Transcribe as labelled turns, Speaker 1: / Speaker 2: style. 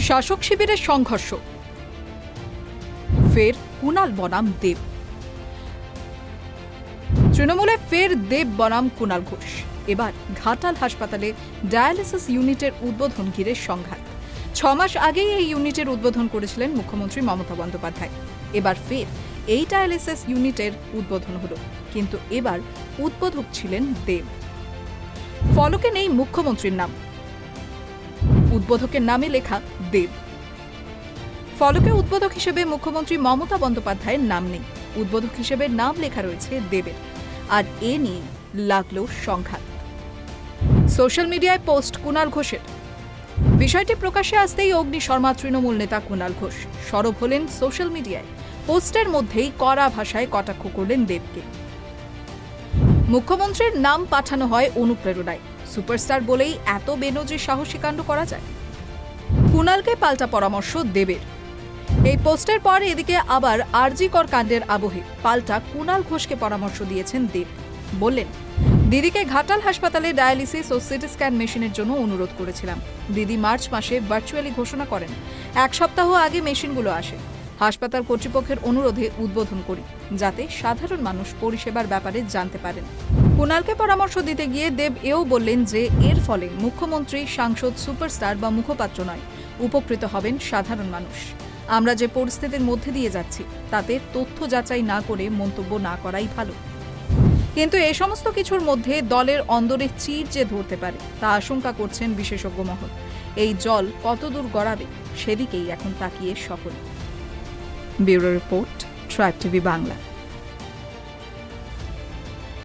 Speaker 1: শাসক শিবিরের সংঘর্ষ, ফের কুণাল বনাম দেব। তৃণমূলে ফের দেব বনাম কুণাল ঘোষ। এবার ঘাটাল হাসপাতালে ডায়ালিসিস ইউনিটের উদ্বোধন ঘিরে সংঘাত। 6 মাস আগেই এই ইউনিটের উদ্বোধন করেছিলেন মুখ্যমন্ত্রী মমতা বন্দ্যোপাধ্যায়। এবার ফের এই ডায়ালিসিস ইউনিটের উদ্বোধন হলো, কিন্তু এবার উদ্বোধক ছিলেন দেব। ফলকে নেই মুখ্যমন্ত্রীর নাম, উদ্বোধকের নামে লেখা দেব। ফলকে উদ্বোধক হিসেবে মুখ্যমন্ত্রী মমতা বন্দ্যোপাধ্যায়ের নাম নেই, উদ্বোধক হিসেবে নাম লেখা রয়েছে দেবের। আর এ নিয়ে লাগলো সংঘাত। সোশ্যাল মিডিয়ায় পোস্ট কুণাল ঘোষের। বিষয়টি প্রকাশ্যে আসতেই অগ্নি শর্মা তৃণমূল নেতা কুণাল ঘোষ সরব হলেন সোশ্যাল মিডিয়ায়। পোস্টের মধ্যেই কড়া ভাষায় কটাক্ষ করলেন দেবকে। মুখ্যমন্ত্রীর নাম পাঠানো হয় অনুপ্রেরণায়, সুপারস্টার বলেই এত বেনজির সাহসী কাণ্ড করা যায়। কুণালকে পাল্টা পরামর্শ দেবের। এই পোস্টের পর এদিকে আবার আরজি কর কাণ্ডের আবহে পাল্টা কুণাল ঘোষকে পরামর্শ দিয়েছেন দেব। বললেন, দিদিকে ঘাটাল হাসপাতালে ডায়ালিসিস ও সিটি স্ক্যান মেশিনের জন্য অনুরোধ করেছিলাম। দিদি মার্চ মাসে ভার্চুয়ালি ঘোষণা করেন, 1 সপ্তাহ আগে মেশিনগুলো আসে। হাসপাতাল কর্তৃপক্ষের অনুরোধে উদ্বোধন করি, যাতে সাধারণ মানুষ পরিষেবার ব্যাপারে জানতে পারেন। কুণালকে পরামর্শ দিতে গিয়ে দেব এও বললেন যে এর ফলে মুখ্যমন্ত্রী, সাংসদ, সুপারস্টার বা মুখপাত্র নয়, উপকৃত হবেন সাধারণ মানুষ। আমরা যে পরিস্থিতির মধ্যে দিয়ে যাচ্ছি তাতে তথ্য যাচাই না করে মন্তব্য না করাই ভালো। কিন্তু এই সমস্ত কিছুর মধ্যে দলের অন্দরে চির যে ধরতে পারে তা আশঙ্কা করছেন বিশেষজ্ঞ মহল। এই জল কতদূর গড়াবে সেদিকেই এখন তাকিয়ে সকলে। Bureau report, tribe TV Bangla.